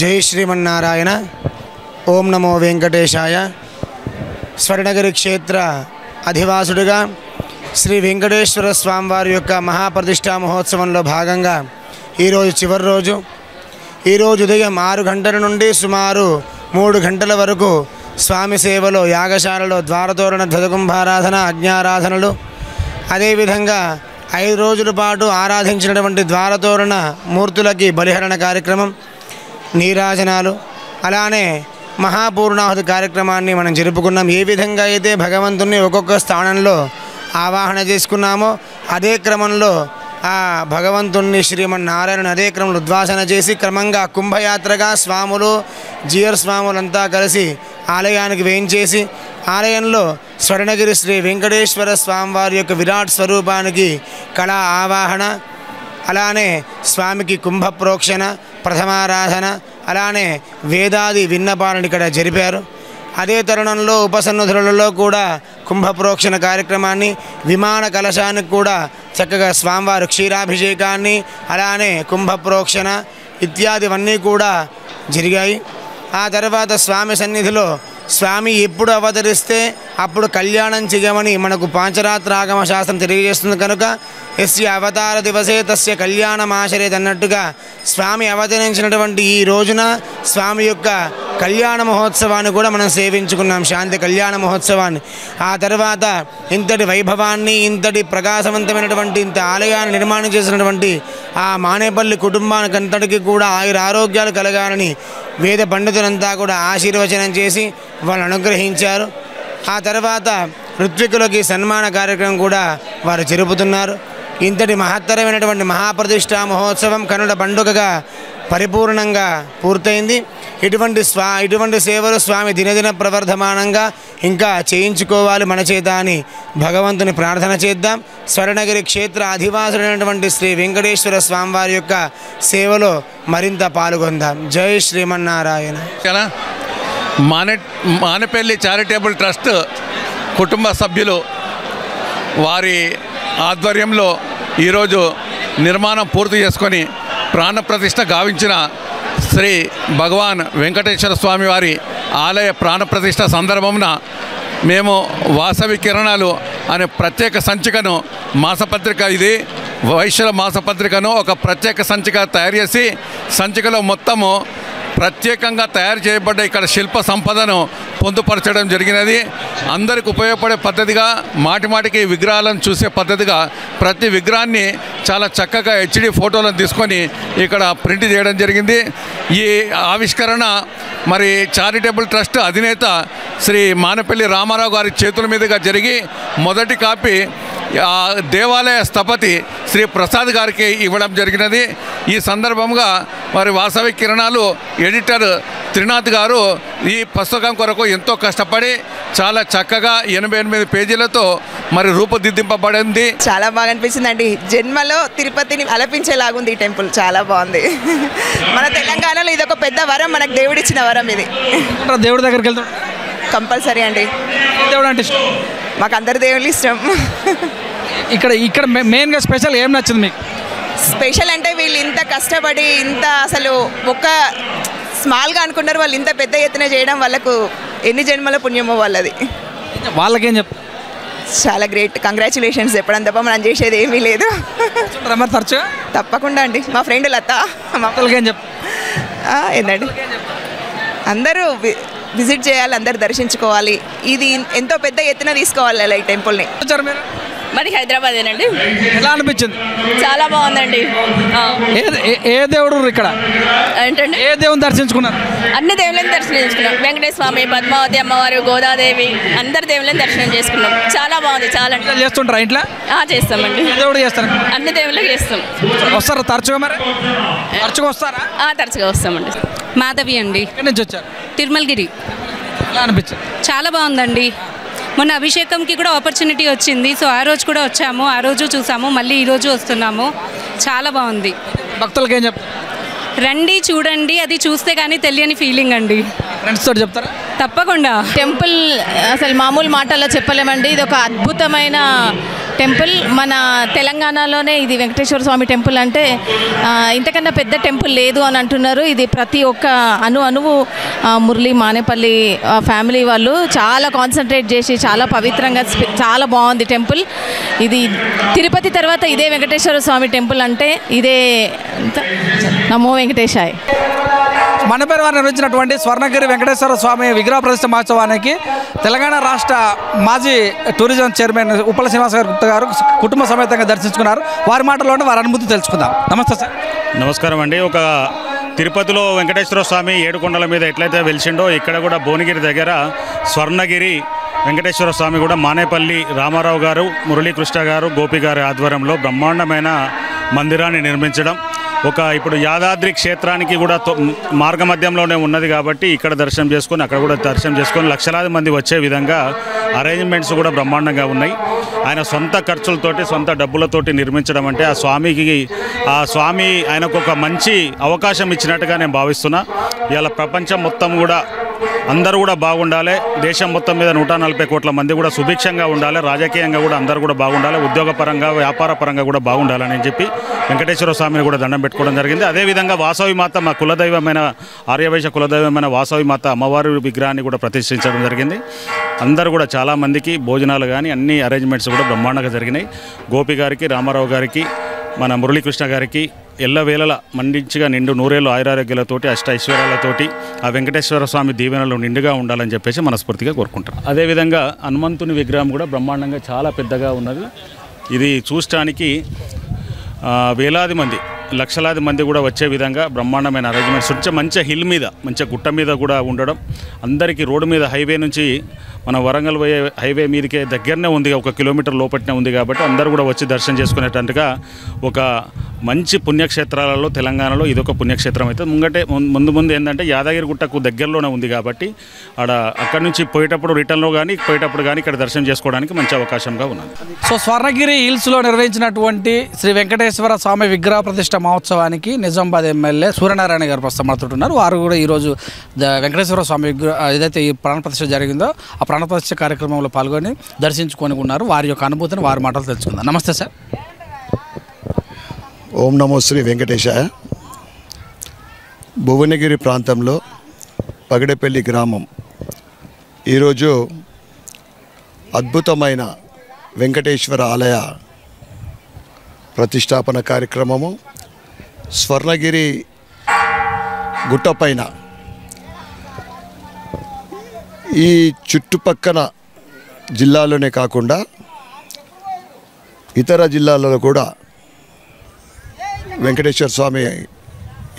జై శ్రీమన్నారాయణ. ఓం నమో వెంకటేశాయ. స్వర్ణగిరి క్షేత్ర అధివాసుడిగా శ్రీ వెంకటేశ్వర స్వామివారి యొక్క మహాప్రతిష్ఠా మహోత్సవంలో భాగంగా ఈరోజు చివరి రోజు. ఈరోజు ఉదయం 6 గంటల నుండి సుమారు 3 గంటల వరకు స్వామి సేవలో యాగశాలలో ద్వారతోరణ ధ్వజకుంభారాధన అజ్ఞారాధనలు, అదేవిధంగా 5 రోజుల పాటు ఆరాధించినటువంటి ద్వారతోరణ మూర్తులకి బలిహరణ కార్యక్రమం, నీరాజనాలు, అలానే మహాపూర్ణాహుతి కార్యక్రమాన్ని మనం జరుపుకున్నాం. ఏ విధంగా అయితే భగవంతుని ఒక్కొక్క స్థానంలో ఆవాహన చేసుకున్నామో అదే క్రమంలో ఆ భగవంతుణ్ణి శ్రీమన్నారాయణ అదే క్రమంలో ఉద్వాసన చేసి క్రమంగా కుంభయాత్రగా స్వాములు జీయర్ స్వాములంతా కలిసి ఆలయానికి వేయించేసి ఆలయంలో స్వర్ణగిరి శ్రీ వెంకటేశ్వర స్వామివారి యొక్క విరాట్ స్వరూపానికి కళా ఆవాహన, అలానే స్వామికి కుంభ ప్రోక్షణ, ప్రథమారాధన, అలానే వేదాది విన్నపాలను ఇక్కడ జరిపారు. అదే తరుణంలో ఉపసన్నిధులలో కూడా కుంభ ప్రోక్షణ కార్యక్రమాన్ని, విమాన కలశానికి కూడా చక్కగా స్వామివారి క్షీరాభిషేకాన్ని, అలానే కుంభ ప్రోక్షణ ఇత్యాదివన్నీ కూడా జరిగాయి. ఆ తర్వాత స్వామి సన్నిధిలో స్వామి ఎప్పుడు అవతరిస్తే అప్పుడు కళ్యాణం చేయమని మనకు పాంచరాత్ర ఆగమ శాస్త్రం తెలియజేస్తుంది. కనుక ఎస్య అవతార దివసే తస్య కళ్యాణమాచరేత్ అన్నట్టుగా స్వామి అవతరించినటువంటి ఈ రోజున స్వామి యొక్క కళ్యాణ మహోత్సవాన్ని కూడా మనం సేవించుకున్నాం, శాంతి కళ్యాణ మహోత్సవాన్ని. ఆ తర్వాత ఇంతటి వైభవాన్ని, ఇంతటి ప్రకాశవంతమైనటువంటి ఇంత ఆలయాన్ని నిర్మాణం చేసినటువంటి ఆ మానేపల్లి కుటుంబానికి అంతటికి కూడా ఆయుర ఆరోగ్యాలు కలగాలని వేద పండితులంతా కూడా ఆశీర్వచనం చేసి వాళ్ళు అనుగ్రహించారు. ఆ తర్వాత ఋత్వికులకి సన్మాన కార్యక్రమం కూడా వారు జరుపుతున్నారు. ఇంతటి మహత్తరమైనటువంటి మహాప్రతిష్ఠా మహోత్సవం కన్నుల పండుగగా పరిపూర్ణంగా పూర్తయింది. ఇటువంటి సేవలు స్వామి దినదిన ప్రవర్ధమానంగా ఇంకా చేయించుకోవాలి మన చేత అని భగవంతుని ప్రార్థన చేద్దాం. స్వర్ణగిరి క్షేత్ర అధివాసుడైనటువంటి శ్రీ వెంకటేశ్వర స్వామివారి యొక్క సేవలో మరింత పాల్గొందాం. జై శ్రీమన్నారాయణ. మానేపల్లి చారిటబుల్ ట్రస్ట్ కుటుంబ సభ్యులు వారి ఆధ్వర్యంలో ఈరోజు నిర్మాణం పూర్తి చేసుకొని ప్రాణప్రతిష్ఠ గావించిన శ్రీ భగవాన్ వెంకటేశ్వర స్వామి వారి ఆలయ ప్రాణప్రతిష్ఠ సందర్భమున మేము వాసవి కిరణాలు అనే ప్రత్యేక సంచికను మాసపత్రిక, ఇది వైశ్యుల మాసపత్రికను ఒక ప్రత్యేక సంచిక తయారు చేసి సంచికలో మొత్తము ప్రత్యేకంగా తయారు చేయబడ్డ ఇక్కడ శిల్ప సంపదను పొందుపరచడం జరిగినది. అందరికి ఉపయోగపడే పద్ధతిగా, మాటిమాటికి విగ్రహాలను చూసే పద్ధతిగా ప్రతి విగ్రహాన్ని చాలా చక్కగా హెచ్డి ఫోటోలను తీసుకొని ఇక్కడ ప్రింట్ చేయడం జరిగింది. ఈ ఆవిష్కరణ మరి చారిటబుల్ ట్రస్ట్ అధినేత శ్రీ మానేపల్లి రామారావు గారి చేతుల మీదుగా జరిగి మొదటి కాపీ దేవాలయ స్థపతి శ్రీ ప్రసాద్ గారికి ఇవ్వడం జరిగినది. ఈ సందర్భంగా మరి వాసవి కిరణాలు ఎడిటర్ త్రినాథ్ గారు ఈ పుస్తకం కొరకు ఎంతో కష్టపడి చాలా చక్కగా 88 పేజీలతో మరి రూపుదిద్దింపబడింది. చాలా బాగా అనిపించిందండి. జన్మలో తిరుపతిని అలపించేలాగుంది ఈ టెంపుల్, చాలా బాగుంది. మన తెలంగాణలో ఇది ఒక పెద్ద వరం, మనకు దేవుడిచ్చిన వరం ఇది. దేవుడి దగ్గరికి వెళ్తాం కంపల్సరీ అండి. దేవుడు అంటే ఇష్టం మాకు అందరి దేవుళ్ళు ఇష్టం. ఇక్కడ మెయిన్గా స్పెషల్ ఏం నచ్చింది మీకు? స్పెషల్ అంటే వీళ్ళు ఇంత కష్టపడి ఇంత అసలు ఒక స్మాల్గా అనుకున్నారు, వాళ్ళు ఇంత పెద్ద ఎత్తున చేయడం వాళ్ళకు ఎన్ని జన్మల పుణ్యమో వాళ్ళది. వాళ్ళకేం చెప్తారు? చాలా గ్రేట్, కంగ్రాచులేషన్స్ చెప్పడం తప్ప మనం చేసేది ఏమీ లేదు. మరి తరచుగా తప్పకుండా అండి. మా ఫ్రెండ్ లత ఏం చెప్తారు? ఏంటండి, అందరూ విజిట్ చేయాలి, అందరు దర్శించుకోవాలి. ఇది ఎంతో పెద్ద ఎత్తున తీసుకోవాలి అలా ఈ టెంపుల్ని. మరి హైదరాబాదేనండి. ఎలా అనిపించింది? చాలా బాగుందండి. ఏ దేవుడు ఇక్కడ ఏంటండి, ఏ దేవుని దర్శించుకున్నారు? అన్ని దేవుళ్ళని దర్శనం చేసుకున్నాం. వెంకటేశ్వర స్వామి, పద్మావతి అమ్మవారు, గోదాదేవి, అందరి దేవుళ్ళని దర్శనం చేసుకున్నాం. చాలా బాగుంది. చాలా చేస్తుంటారా ఇంట్లో? చేస్తామండి. దేవుడు చేస్తారు? అన్ని దేవుళ్ళకి చేస్తాం. వస్తారా తరచుగా? మరి తరచుగా వస్తారా? తరచుగా వస్తామండి. మాధవి అండి. ఎక్కడి నుంచి వచ్చారు? తిరుమలగిరి. ఎలా అనిపించింది? చాలా బాగుందండి. మొన్న అభిషేకంకి కూడా ఆపర్చునిటీ వచ్చింది, సో ఆ రోజు కూడా వచ్చాము, ఆ రోజు చూసాము, మళ్ళీ ఈరోజు వస్తున్నాము. చాలా బాగుంది. భక్తులకి ఏం చెప్తారు? రండి, చూడండి, అది చూస్తే కానీ తెలియని ఫీలింగ్ అండి. ఫ్రెండ్స్ తోటి చెప్తారా? తప్పకుండా. టెంపుల్ అసలు మామూలు మాటల్లో చెప్పలేమండి. ఇది ఒక అద్భుతమైన టెంపుల్. మన తెలంగాణలోనే ఇది వెంకటేశ్వర స్వామి టెంపుల్ అంటే ఇంతకన్నా పెద్ద టెంపుల్ లేదు అని అంటున్నారు. ఇది ప్రతి ఒక్క అణువు మురళి మానేపల్లి ఫ్యామిలీ వాళ్ళు చాలా కాన్సన్ట్రేట్ చేసి చాలా పవిత్రంగా చాలా బాగుంది టెంపుల్. ఇది తిరుపతి తర్వాత ఇదే వెంకటేశ్వర స్వామి టెంపుల్ అంటే ఇదే. నమో వెంకటేశాయ్. మనపేరు వారు నిర్వహించినటువంటి స్వర్ణగిరి వెంకటేశ్వర స్వామి విగ్రహ ప్రతిష్ఠ మహోత్సవానికి తెలంగాణ రాష్ట్ర మాజీ టూరిజం చైర్మన్ ఉప్పల శ్రీనివాస్ గుప్తా గారు కుటుంబ సమేతంగా దర్శించుకున్నారు. వారి మాటల్లోనే వారి అనుభూతి తెలుసుకుందాం. నమస్తే సార్. నమస్కారం అండి. ఒక తిరుపతిలో వెంకటేశ్వర స్వామి 7 కొండల మీద ఎట్లయితే వెలిసిండో ఇక్కడ కూడా భువనగిరి దగ్గర స్వర్ణగిరి వెంకటేశ్వర స్వామి కూడా మానేపల్లి రామారావు గారు, మురళీకృష్ణ గారు, గోపి గారి ఆధ్వర్యంలో బ్రహ్మాండమైన మందిరాన్ని నిర్మించడం. ఇప్పుడు యాదాద్రి క్షేత్రానికి కూడా మార్గ మధ్యంలోనే ఉన్నది కాబట్టి ఇక్కడ దర్శనం చేసుకొని అక్కడ కూడా దర్శనం చేసుకొని లక్షలాది మంది వచ్చే విధంగా అరేంజ్మెంట్స్ కూడా బ్రహ్మాండంగా ఉన్నాయి. ఆయన సొంత ఖర్చులతోటి సొంత డబ్బులతోటి నిర్మించడం అంటే ఆ స్వామి ఆయనకు ఒక మంచి అవకాశం ఇచ్చినట్టుగా నేను భావిస్తున్నా. ఇవాళ ప్రపంచం మొత్తం కూడా అందరూ కూడా బాగుండాలి. దేశం మొత్తం మీద 140 కోట్ల మంది కూడా సుభిక్షంగా ఉండాలి. రాజకీయంగా కూడా అందరూ కూడా బాగుండాలి. ఉద్యోగపరంగా వ్యాపార పరంగా కూడా బాగుండాలని చెప్పి వెంకటేశ్వర స్వామిని కూడా దండం పెట్టుకోవడం జరిగింది. అదేవిధంగా వాసవి మాత మా కులదైవమైన ఆర్యవైశ్య కులదైవమైన వాసవి మాత అమ్మవారి విగ్రహాన్ని కూడా ప్రతిష్ఠించడం జరిగింది. అందరూ కూడా చాలామందికి భోజనాలు కానీ అన్ని అరేంజ్మెంట్స్ కూడా బ్రహ్మాండంగా జరిగినాయి. గోపి గారికి, రామారావు గారికి, మన మురళీకృష్ణ గారికి ఎల్లవేళల మండించిగా నిండు నూరేళ్ళు ఆయురారోగ్యాలతోటి అష్టైశ్వర్యాలతోటి ఆ వెంకటేశ్వర స్వామి దీవెనలు నిండుగా ఉండాలని చెప్పేసి మనస్ఫూర్తిగా కోరుకుంటాం. అదేవిధంగా హనుమంతుని విగ్రహం కూడా బ్రహ్మాండంగా చాలా పెద్దగా ఉన్నది. ఇది చూడటానికి వేలాది మంది లక్షలాది మంది కూడా వచ్చే విధంగా బ్రహ్మాండమైన అరేంజ్మెంట్స్ మంచి హిల్ మీద మంచి గుట్ట మీద కూడా ఉండడం. అందరికీ రోడ్డు మీద హైవే నుంచి మన వరంగల్ పోయే హైవే మీదకే దగ్గరనే ఉంది, 1 కిలోమీటర్ లోపట్నే ఉంది కాబట్టి అందరూ కూడా వచ్చి దర్శనం చేసుకునేటట్టుగా ఒక మంచి పుణ్యక్షేత్రాలలో తెలంగాణలో ఇదొక పుణ్యక్షేత్రం అయితే ముందు ఏంటంటే యాదగిరి గుట్టకు దగ్గరలోనే ఉంది కాబట్టి అక్కడి నుంచి పోయేటప్పుడు రిటర్న్లో కానీ పోయేటప్పుడు కానీ ఇక్కడ దర్శనం చేసుకోవడానికి మంచి అవకాశంగా ఉన్నది. సో స్వర్ణగిరి హిల్స్లో నిర్వహించినటువంటి శ్రీ వెంకటేశ్వర స్వామి విగ్రహ ప్రతిష్ఠ మహోత్సవానికి నిజామాబాద్ ఎమ్మెల్యే సూర్యనారాయణ గారు ప్రస్తుతం వారు కూడా ఈరోజు వెంకటేశ్వర స్వామి ఏదైతే ఈ ప్రాణ ప్రతిష్ఠ జరిగిందో ఆ ప్రాణ ప్రతిష్ఠ కార్యక్రమంలో పాల్గొని దర్శించుకొని ఉన్నారు. వారి యొక్క అనుభూతిని వారి మాటలు తెలుసుకుందాం. నమస్తే సార్. ఓం నమో శ్రీ వెంకటేశాయ. భువనగిరి ప్రాంతంలో పగడపల్లి గ్రామం ఈరోజు అద్భుతమైన వెంకటేశ్వర ఆలయ ప్రతిష్టాపన కార్యక్రమము స్వర్ణగిరి గుట్టపైన ఈ చుట్టుపక్కల జిల్లాలోనే కాకుండా ఇతర జిల్లాలలో కూడా వెంకటేశ్వర స్వామి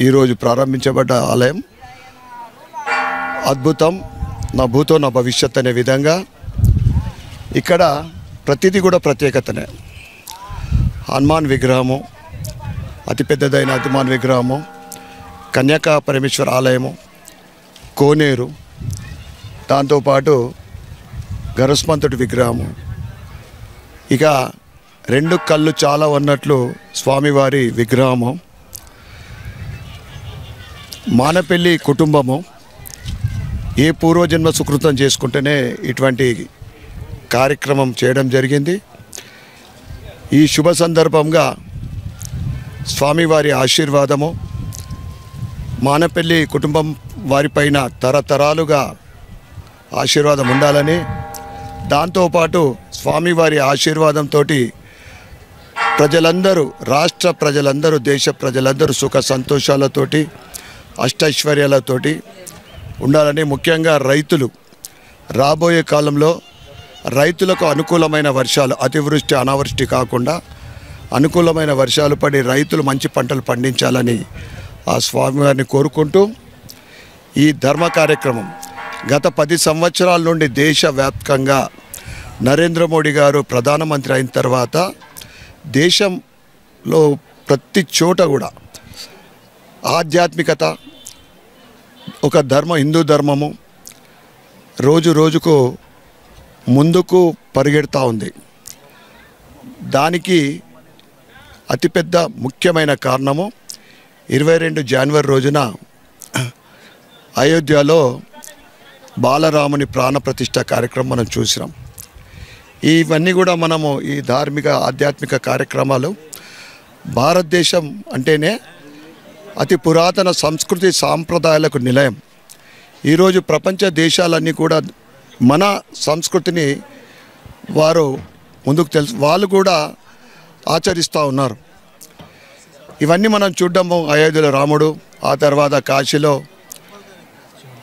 ఈరోజు ప్రారంభించబడ్డ ఆలయం అద్భుతం. నా భూతో నా భవిష్యత్ అనే విధంగా ఇక్కడ ప్రతిదీ కూడా ప్రత్యేకతనే. హనుమాన్ విగ్రహము, అతిపెద్దదైన హనుమాన్ విగ్రహము, కన్యకా పరమేశ్వర ఆలయము, కోనేరు, దాంతోపాటు గరుస్మంతుడి విగ్రహము, ఇక 2 కళ్ళు చాలా ఉన్నట్లు స్వామివారి విగ్రహము, మానపల్లి కుటుంబము ఏ పూర్వజన్మ సుకృతం చేసుకుంటేనే ఇటువంటి కార్యక్రమం చేయడం జరిగింది. ఈ శుభ సందర్భంగా స్వామివారి ఆశీర్వాదము మానపల్లి కుటుంబం వారిపైన తరతరాలుగా ఆశీర్వాదం ఉండాలని, దాంతోపాటు స్వామివారి ఆశీర్వాదంతో ప్రజలందరూ, రాష్ట్ర ప్రజలందరూ, దేశ ప్రజలందరూ సుఖ సంతోషాలతోటి అష్టైశ్వర్యాలతోటి ఉండాలని, ముఖ్యంగా రైతులు రాబోయే కాలంలో రైతులకు అనుకూలమైన వర్షాలు, అతివృష్టి అనావృష్టి కాకుండా అనుకూలమైన వర్షాలు పడి రైతులు మంచి పంటలు పండించాలని ఆ స్వామివారిని కోరుకుంటూ ఈ ధర్మ కార్యక్రమం గత 10 సంవత్సరాల నుండి దేశవ్యాప్తంగా నరేంద్ర మోడీ గారు ప్రధానమంత్రి అయిన తర్వాత దేశంలో ప్రతి చోట కూడా ఆధ్యాత్మికత, ఒక హిందూ ధర్మము రోజు రోజుకు ముందుకు పరిగెడుతూ ఉంది. దానికి అతిపెద్ద ముఖ్యమైన కారణము 22 జనవరి రోజున అయోధ్యలో బాలరాముని ప్రాణ ప్రతిష్ఠ కార్యక్రమం మనం చూసినాం. ఇవన్నీ కూడా మనము ఈ ధార్మిక ఆధ్యాత్మిక కార్యక్రమాలు భారతదేశం అంటేనే అతి పురాతన సంస్కృతి సాంప్రదాయాలకు నిలయం. ఈరోజు ప్రపంచ దేశాలన్నీ కూడా మన సంస్కృతిని వారు ముందుకు వాళ్ళు కూడా ఆచరిస్తూ ఉన్నారు. ఇవన్నీ మనం చూడడము అయోధ్యలో రాముడు, ఆ తర్వాత కాశీలో,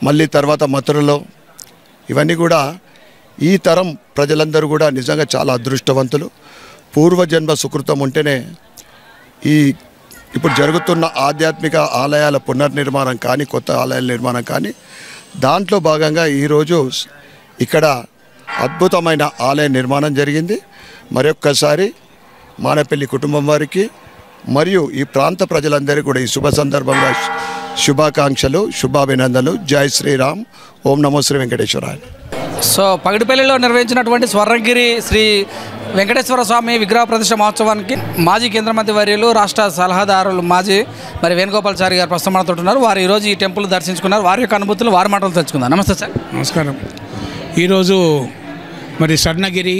మళ్ళీ తర్వాత మథురలో, ఇవన్నీ కూడా ఈ తరం ప్రజలందరూ కూడా నిజంగా చాలా అదృష్టవంతులు. పూర్వజన్మ సుకృతం ఉంటేనే ఇప్పుడు జరుగుతున్న ఆధ్యాత్మిక ఆలయాల పునర్నిర్మాణం కానీ, కొత్త ఆలయాల నిర్మాణం కానీ, దాంట్లో భాగంగా ఈరోజు ఇక్కడ అద్భుతమైన ఆలయ నిర్మాణం జరిగింది. మరొక్కసారి మానేపల్లి కుటుంబం వారికి మరియు ఈ ప్రాంత ప్రజలందరికీ కూడా ఈ శుభ సందర్భంగా శుభాకాంక్షలు, శుభాభినందనలు. జై శ్రీరామ్. ఓం నమో శ్రీ వెంకటేశ్వరాయ. సో పగడిపల్లిలో నిర్వహించినటువంటి స్వర్ణగిరి శ్రీ వెంకటేశ్వర స్వామి విగ్రహ ప్రతిష్ఠ మహోత్సవానికి మాజీ కేంద్ర మంత్రి వర్యులు, రాష్ట్ర సలహాదారులు మాజీ వేణుగోపాల్చారి గారు ప్రస్తుతం మనతో ఉన్నారు. వారు ఈరోజు ఈ టెంపుల్ దర్శించుకున్నారు. వారి యొక్క అనుభూతులు వారి మాటలు తెలుసుకుందాం. నమస్తే సార్. నమస్కారం. ఈరోజు స్వర్ణగిరి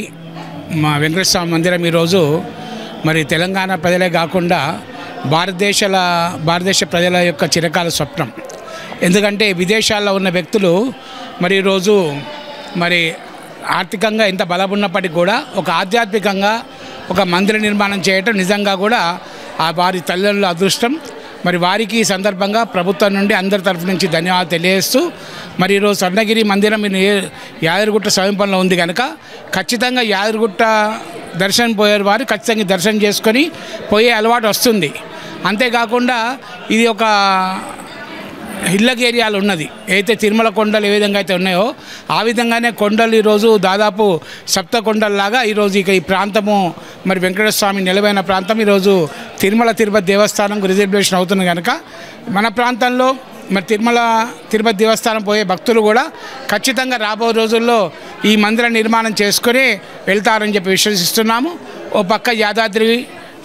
మా వెంకటేశ్వర స్వామి మందిరం ఈరోజు తెలంగాణ ప్రజలే కాకుండా భారతదేశ ప్రజల యొక్క చిరకాల స్వప్నం. ఎందుకంటే విదేశాల్లో ఉన్న వ్యక్తులు ఈరోజు ఆర్థికంగా ఎంత బలమున్నప్పటికీ కూడా ఒక ఆధ్యాత్మికంగా ఒక మందిర నిర్మాణం చేయటం నిజంగా కూడా వారి తల్లిదండ్రుల అదృష్టం. వారికి ఈ సందర్భంగా ప్రభుత్వం నుండి అందరి తరఫు నుంచి ధన్యవాదాలు తెలియజేస్తూ ఈరోజు స్వర్ణగిరి మందిరం యాదగిరిగుట్ట సమీపంలో ఉంది కనుక ఖచ్చితంగా యాదగిరిగుట్ట దర్శనం పోయే వారు ఖచ్చితంగా దర్శనం చేసుకొని పోయే అలవాటు వస్తుంది. అంతేకాకుండా ఇది ఒక హిల్లక్ ఏరియాలు ఉన్నది. అయితే తిరుమల కొండలు ఏ విధంగా అయితే ఉన్నాయో ఆ విధంగానే కొండలు ఈరోజు దాదాపు సప్త కొండల్లాగా ఈరోజు ఈ ప్రాంతము వెంకటేశ్వర స్వామి నిలవైన ప్రాంతం ఈరోజు తిరుమల తిరుపతి దేవస్థానంకు రిజర్వేషన్ అవుతుంది కనుక మన ప్రాంతంలో తిరుమల తిరుపతి దేవస్థానం పోయే భక్తులు కూడా ఖచ్చితంగా రాబోయే రోజుల్లో ఈ మందిర నిర్మాణం చేసుకొని వెళ్తారని చెప్పి విశ్వసిస్తున్నాము. ఓ పక్క యాదాద్రి,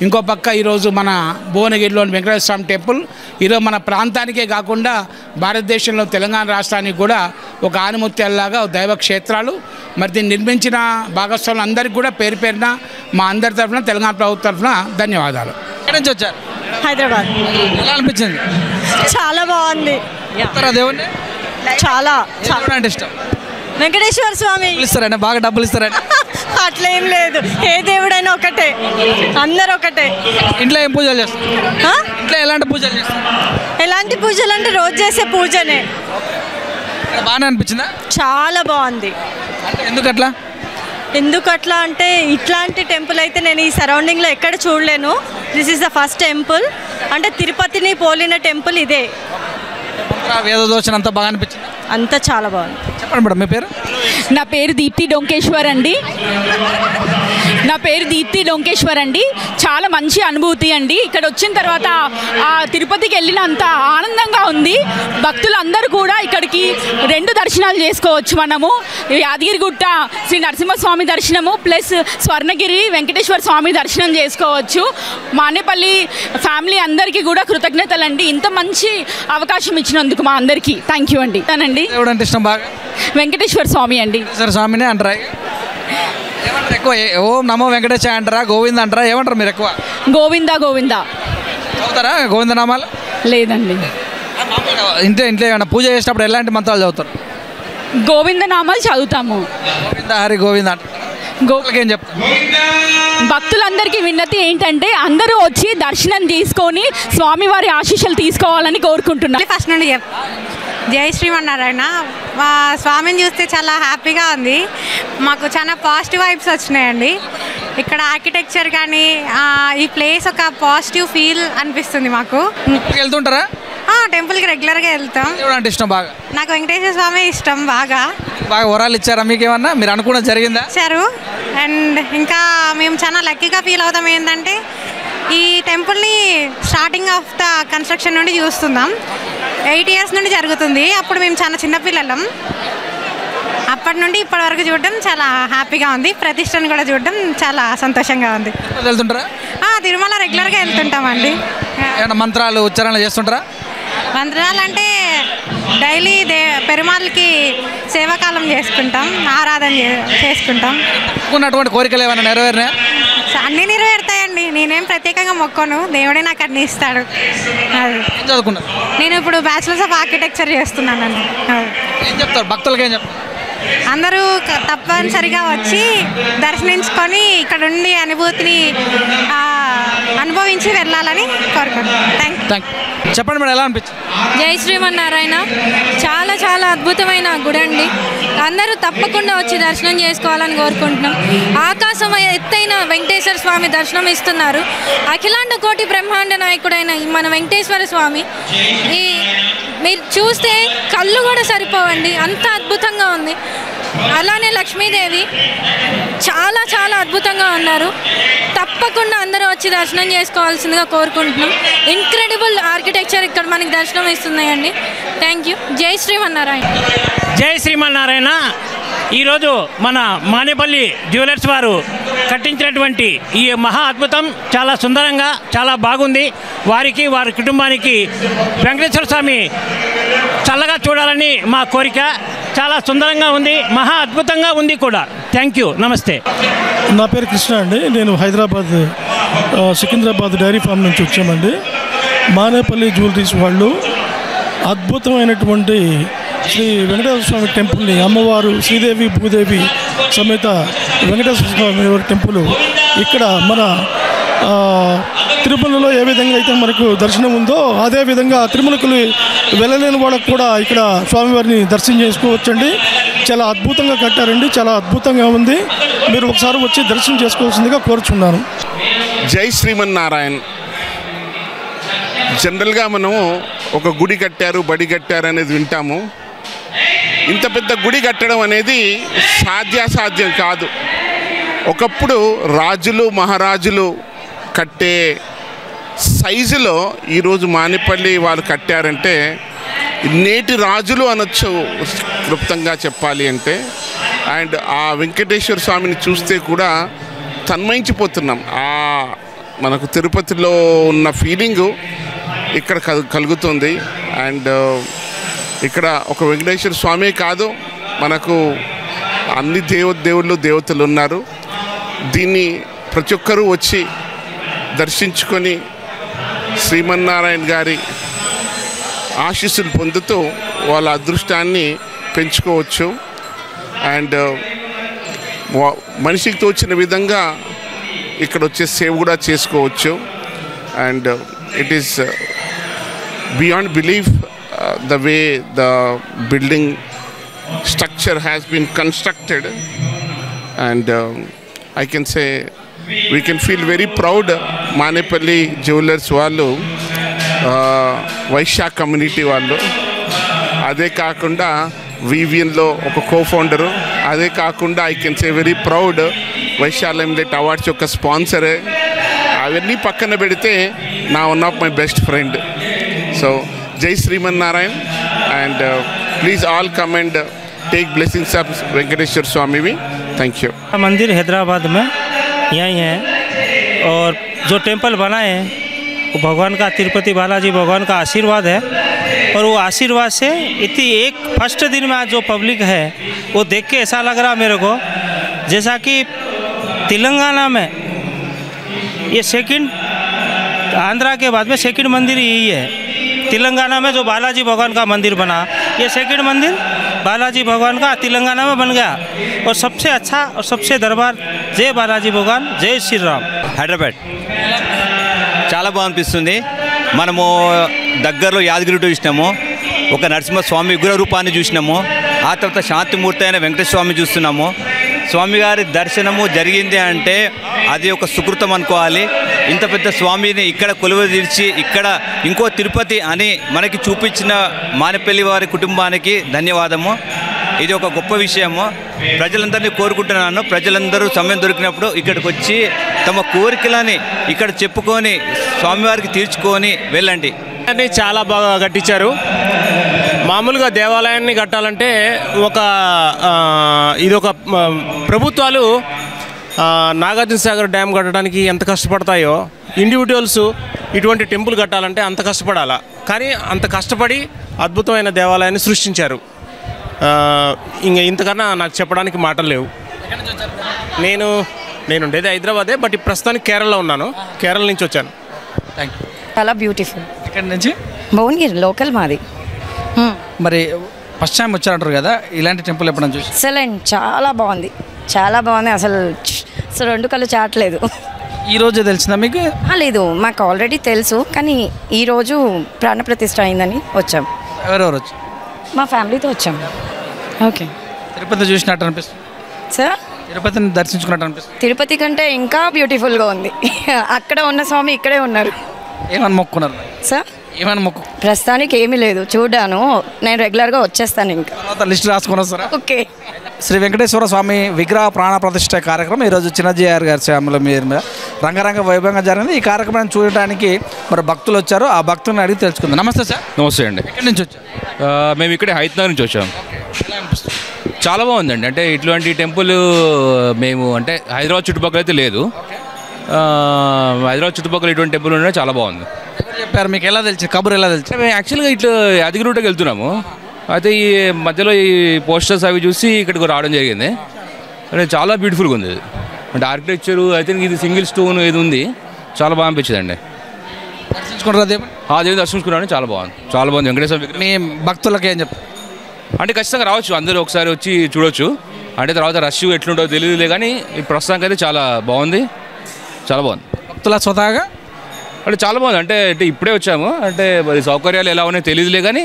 ఇంకో పక్క ఈరోజు మన భువనగిరిలోని వెంకటేశ్వర స్వామి టెంపుల్ ఈరోజు మన ప్రాంతానికే కాకుండా భారతదేశంలో తెలంగాణ రాష్ట్రానికి కూడా ఒక ఆనిముత్యాలలాగా దైవ క్షేత్రాలు. దీన్ని నిర్మించిన భాగస్వాములు అందరికీ కూడా పేరు పేరున మా అందరి తరఫున తెలంగాణ ప్రభుత్వం తరఫున ధన్యవాదాలు. ఎక్కడి నుంచి వచ్చారు? హైదరాబాద్. ఎలా అనిపించింది? చాలా బాగుంది. దేవుణ్ణి చాలా అంటే ఇష్టం. వెంకటేశ్వర స్వామి ఇస్తారండి, బాగా డబ్బులు ఇస్తారండి? అట్లేం లేదు, ఏ దేవుడైనా ఒకటే, అందరు ఒకటే. ఇంట్లో ఏం పూజలు చేస్తారు? ఇంట్లో ఎలాంటి పూజలు చేస్తారు? ఎలాంటి పూజలు అంటే రోజు చేసే పూజనే. బాగానే అనిపించిందా? చాలా బాగుంది. ఎందుకు అట్లా అంటే ఇట్లాంటి టెంపుల్ అయితే నేను ఈ సరౌండింగ్లో ఎక్కడ చూడలేను. This is the first temple. అంటే తిరుపతిని పోలిన టెంపుల్ ఇదే. వేదదోషణ అంతా బాగా అనిపించింది? అంతా చాలా బాగుంది. చెప్పండి మేడం, మీ పేరు? నా పేరు దీప్తి డొంకేశ్వర్ అండి. చాలా మంచి అనుభూతి అండి. ఇక్కడ వచ్చిన తర్వాత ఆ తిరుపతికి వెళ్ళినంత ఆనందంగా ఉంది. భక్తులందరూ కూడా ఇక్కడికి 2 దర్శనాలు చేసుకోవచ్చు. మనము యాదగిరిగుట్ట శ్రీ నరసింహస్వామి దర్శనము ప్లస్ స్వర్ణగిరి వెంకటేశ్వర స్వామి దర్శనం చేసుకోవచ్చు. మానేపల్లి ఫ్యామిలీ అందరికీ కూడా కృతజ్ఞతలండి, ఇంత మంచి అవకాశం ఇచ్చినందుకు మా అందరికీ థ్యాంక్ యూ అండి. దేవుడు అంటే ఇష్టం బాగా? వెంకటేశ్వర స్వామి అండి. స్వామినే అంటారా? ఏమంటారు ఎక్కువ? ఓం నమో వెంకటేశ్వర అంటారా, గోవింద అంటారా, ఏమంటారు మీరు ఎక్కువ? గోవింద చదువుతారా గోవింద నామాలు? లేదండి. ఇంట్లో ఏమైనా పూజ చేసేటప్పుడు ఎలాంటి మంత్రాలు చదువుతారు? గోవింద నామాలు చదువుతాము. గోవింద హరి గోవింద ఏం చెప్తారు? భక్తులందరికీ విన్నతి ఏంటంటే అందరూ వచ్చి దర్శనం తీసుకొని స్వామివారి ఆశీస్సులు తీసుకోవాలని కోరుకుంటున్నాను. ఫస్ట్ నుండి జై శ్రీమన్నారాయణ. మా స్వామిని చూస్తే చాలా హ్యాపీగా ఉంది. మాకు చాలా పాజిటివ్ వైబ్స్ వచ్చినాయండి. ఇక్కడ ఆర్కిటెక్చర్ కానీ ఈ ప్లేస్ ఒక పాజిటివ్ ఫీల్ అనిపిస్తుంది మాకు. వెళ్తుంటారా? టెంపుల్కి రెగ్యులర్గా వెళ్తాం. అంటే ఇష్టం బాగా? నాకు వెంకటేశ్వర స్వామి ఇష్టం బాగా. వరాలు ఇచ్చారా మీకు ఏమన్నా? మీరు అనుకున్న జరిగిందా? ఇచ్చారు. అండ్ ఇంకా మేము చాలా లక్కీగా ఫీల్ అవుతాం. ఏంటంటే ఈ టెంపుల్ని స్టార్టింగ్ ఆఫ్ ద కన్స్ట్రక్షన్ నుండి చూస్తున్నాం. 8 years నుండి జరుగుతుంది. అప్పుడు మేము చాలా చిన్నపిల్లలం. అప్పటి నుండి ఇప్పటి వరకు చూడడం చాలా హ్యాపీగా ఉంది. ప్రతిష్టను కూడా చూడడం చాలా సంతోషంగా ఉంది. వెళ్తుంటారా? తిరుమల రెగ్యులర్గా వెళ్తుంటామండి. మంత్రాలు ఉచ్చారణ చేస్తుంటారా? వందనాలు అంటే డైలీ పెరుమాళ్ళకి సేవాకాలం చేసుకుంటాం, ఆరాధన చేసుకుంటాం. అనుకున్నటువంటి కోరికలు ఏమైనా నెరవేరినా? అన్నీ నెరవేరుతాయండి. నేనేం ప్రత్యేకంగా మొక్కను, దేవుడే నాకు అన్ని ఇస్తాడు. ఏం చదువుకున్నారు? నేను ఇప్పుడు బ్యాచిలర్స్ ఆఫ్ ఆర్కిటెక్చర్ చేస్తున్నానండి. ఏం చెప్తారు భక్తులకి, ఏం చెప్తారు? అందరూ తప్పనిసరిగా వచ్చి దర్శించుకొని ఇక్కడ ఉండి అనుభూతిని అనుభవించి వెళ్ళాలని కోరుకుంటున్నాను. Thank you. చెప్పండి మేడం, ఎలా అనిపించింది? జై శ్రీమన్నారాయణ. చాలా చాలా అద్భుతమైన గుడి అండి. అందరూ తప్పకుండా వచ్చి దర్శనం చేసుకోవాలని కోరుకుంటున్నాం. ఆకాశం ఎత్తైన వెంకటేశ్వర స్వామి దర్శనం ఇస్తున్నారు. అఖిలాండ కోటి బ్రహ్మాండ నాయకుడైన మన వెంకటేశ్వర స్వామి ఈ మీరు చూస్తే కళ్ళు కూడా సరిపోవండి, అంత అద్భుతంగా ఉంది. అలానే లక్ష్మీదేవి చాలా చాలా అద్భుతంగా ఉన్నారు. తప్పకుండా అందరూ వచ్చి దర్శనం చేసుకోవాల్సిందిగా కోరుకుంటున్నాం. ఇన్క్రెడిబుల్ ఆర్కిటెక్చర్ ఇక్కడ మనకి దర్శనం ఇస్తున్నాయండి. Thank you. జై శ్రీమన్నారాయణ. జై శ్రీమన్నారాయణ. ఈరోజు మన మానేపల్లి జ్యువెలర్స్ వారు కట్టించినటువంటి ఈ మహా అద్భుతం చాలా సుందరంగా చాలా బాగుంది. వారికి వారి కుటుంబానికి వెంకటేశ్వర స్వామి చల్లగా చూడాలని మా కోరిక. చాలా సుందరంగా ఉంది, మహా అద్భుతంగా ఉంది కూడా. Thank you. నమస్తే. నా పేరు కృష్ణ అండి. నేను హైదరాబాద్ సికింద్రాబాద్ డైరీ ఫామ్ నుంచి వచ్చామండి. మానేపల్లి జ్యువెలరీస్ వాళ్ళు అద్భుతమైనటువంటి శ్రీ వెంకటేశ్వర స్వామి టెంపుల్ని, అమ్మవారు శ్రీదేవి భూదేవి సమేత వెంకటేశ్వర స్వామి టెంపుల్ ఇక్కడ మన తిరుమలలో ఏ విధంగా అయితే మనకు దర్శనం ఉందో అదేవిధంగా తిరుమలకు వెళ్ళలేని వాళ్ళకు కూడా ఇక్కడ స్వామివారిని దర్శనం చేసుకోవచ్చండి. చాలా అద్భుతంగా కట్టారండి, చాలా అద్భుతంగా ఉంది. మీరు ఒకసారి వచ్చి దర్శనం చేసుకోవాల్సిందిగా కోరుచున్నాను. జై శ్రీమన్నారాయణ. జనరల్గా మనం ఒక గుడి కట్టారు, బడి కట్టారు అనేది వింటాము. ఇంత పెద్ద గుడి కట్టడం అనేది సాధ్యాసాధ్యం కాదు. ఒకప్పుడు రాజులు మహారాజులు కట్టే సైజులో ఈరోజు మానేపల్లి వాళ్ళు కట్టారంటే నేటి రాజులు అనొచ్చు క్లుప్తంగా చెప్పాలి అంటే. అండ్ ఆ వెంకటేశ్వర స్వామిని చూస్తే కూడా తన్మయించిపోతున్నాం. మనకు తిరుపతిలో ఉన్న ఫీలింగు ఇక్కడ కలుగుతుంది. అండ్ ఇక్కడ ఒక వెంకటేశ్వర స్వామి కాదు, మనకు అన్ని దేవతలు ఉన్నారు. దీన్ని ప్రతి ఒక్కరూ వచ్చి దర్శించుకొని శ్రీమన్నారాయణ గారి ఆశీస్సులు పొందుతూ వాళ్ళ అదృష్టాన్ని పెంచుకోవచ్చు. అండ్ మనిషికి తోచిన విధంగా ఇక్కడ వచ్చే సేవ కూడా చేసుకోవచ్చు. And it is beyond belief the way the building structure has been constructed. And I can say we can feel very proud. Manepalli Jewelers వాళ్ళు వైశ్య కమ్యూనిటీ వాళ్ళు, అదే కాకుండా వివిఎన్లో ఒక కో-ఫౌండరు, అదే కాకుండా I can say very proud Vaishya limelight awards యొక్క స్పాన్సరే. అవన్నీ పక్కన పెడితే నా one of my best friend. So Jai Sriman and please all come and take blessings of Venkateshwar Swami. Thank you. मंदिर हैदराबाद में यहीं है और जो टेंपल बना है वो भगवान का, तिरुपति बालाजी भगवान का आशीर्वाद है. और वो आशीर्वाद से इतनी एक फर्स्ट दिन में जो पब्लिक है वो देख के ऐसा लग रहा मेरे को जैसा कि तेलंगाना में ये सेकंड, आंध्रा के बाद में सेकंड मंदिर यही है. तेलंगाना में जो बालाजी भगवान का मंदिर बना, ये सेकंड मंदिर बालाजी भगवान का तेलंगाना में बन गया. और सबसे अच्छा और सबसे दरबार जय बालाजी भगवान, जय श्री राम. హైదరాబాద్ చాలా బాగా అనిపిస్తుంది. మనము దగ్గరలో యాదగిరి చూసినాము, ఒక నరసింహస్వామి విగ్రహ రూపాన్ని చూసినాము, ఆ తర్వాత శాంతిమూర్తి అయిన వెంకటేశ్వర స్వామి చూస్తున్నాము. స్వామివారి దర్శనము జరిగింది అంటే అది ఒక సుకృతం అనుకోవాలి. ఇంత పెద్ద స్వామిని ఇక్కడ కొలువ తీర్చి ఇక్కడ ఇంకో తిరుపతి అని మనకి చూపించిన మానేపల్లి వారి కుటుంబానికి ధన్యవాదము. ఇది ఒక గొప్ప విషయము. ప్రజలందరినీ కోరుకుంటున్నాను, ప్రజలందరూ సమయం దొరికినప్పుడు ఇక్కడికి వచ్చి తమ కోరికలని ఇక్కడ చెప్పుకొని స్వామివారికి తీర్చుకొని వెళ్ళండి. చాలా బాగా కట్టించారు. మామూలుగా దేవాలయాన్ని కట్టాలంటే ఇదొక ప్రభుత్వాలు నాగార్జున సాగర్ డ్యామ్ కట్టడానికి ఎంత కష్టపడతాయో ఇండివిజువల్స్ ఇటువంటి టెంపుల్ కట్టాలంటే అంత కష్టపడాలా, కానీ అంత కష్టపడి అద్భుతమైన దేవాలయాన్ని సృష్టించారు. ఇంకా ఇంతకన్నా నాకు చెప్పడానికి మాటలు లేవు. నేను ఉండేది హైదరాబాదే, బట్ ప్రస్తుతానికి కేరళలో ఉన్నాను. కేరళ నుంచి వచ్చాను. Thank you. చాలా బ్యూటిఫుల్. ఎక్కడి నుంచి? భువనగిరి లోకల్ మాది. మరి ఫస్ట్ టైం వచ్చారంటారు కదా, ఇలాంటి టెంపుల్ ఎప్పుడైనా చూసి? ఎక్సలెంట్, చాలా బాగుంది, చాలా బాగుంది. అసలు రెండు కళ్ళు చాటలేదు. ఈరోజు తెలిసిందా మీకు? లేదు, మాకు ఆల్రెడీ తెలుసు, కానీ ఈరోజు ప్రాణప్రతిష్ఠ అయిందని వచ్చాం. ఎవరెవరు వచ్చి? మా ఫ్యామిలీతో వచ్చాం. ఓకే. తిరుపతి చూసినట్టు అనిపిస్తుంది సార్? తిరుపతిని దర్శించుకున్నట్టు అనిపిస్తుంది? తిరుపతి కంటే ఇంకా బ్యూటిఫుల్గా ఉంది. అక్కడ ఉన్న స్వామి ఇక్కడే ఉన్నారు. ఏమని మొక్కున్నారు సార్? ఏమైనా మొక్కు? ప్రస్తుతానికి ఏమీ లేదు, చూడాను. నేను రెగ్యులర్గా వచ్చేస్తాను. ఇంకా తర్వాత లిస్ట్ రాసుకుని వస్తారా? ఓకే. శ్రీ వెంకటేశ్వర స్వామి విగ్రహ ప్రాణ ప్రతిష్ఠ కార్యక్రమం ఈరోజు చిన్నజీఆర్ గారి శ్యామల మీద రంగరంగ వైభవంగా జరిగింది. ఈ కార్యక్రమాన్ని చూడడానికి మరి భక్తులు వచ్చారు. ఆ భక్తులను అడిగి తెలుసుకుందాం. నమస్తే సార్. నమస్తే అండి. ఎక్కడి నుంచి వచ్చారు? మేము ఇక్కడే హైదరాబాద్ నుంచి వచ్చాము. చాలా బాగుందండి. అంటే ఇటువంటి టెంపుల్ మేము అంటే హైదరాబాద్ చుట్టుపక్కల అయితే లేదు. హైదరాబాద్ చుట్టుపక్కల ఇటువంటి టెంపుల్ ఉండడం చాలా బాగుంది. చెప్పారు మీకు ఎలా తెలిసి? కబురు ఎలా తెలిసి? మేము యాక్చువల్గా ఇట్లా యాదగిరిగుట్టకి వెళ్తున్నాము. అయితే ఈ మధ్యలో ఈ పోస్టర్స్ అవి చూసి ఇక్కడికి రావడం జరిగింది. అంటే చాలా బ్యూటిఫుల్గా ఉంది. అంటే ఆర్కిటెక్చరు అయితే ఇది సింగిల్ స్టోన్ ఏది ఉంది, చాలా బాగా అనిపించిందండి. దర్శించుకుంటారా? దేవుని దర్శించుకున్నాను, చాలా బాగుంది. చాలా బాగుంది. వెంకటేశ్వర విగ్రహం. మీ భక్తులకి ఏం చెప్తారు? అంటే ఖచ్చితంగా రావచ్చు, అందరూ ఒకసారి వచ్చి చూడొచ్చు. అంటే తర్వాత రష్ ఎట్లుంటుందో తెలియదులే, కానీ ఈ ప్రస్తుతానికి అయితే చాలా బాగుంది. చాలా బాగుంది. భక్తుల స్వతహాగా అంటే చాలా బాగుంది. అంటే ఇప్పుడే వచ్చాము, అంటే మరి సౌకర్యాలు ఎలా ఉన్నాయో తెలియదులే, కానీ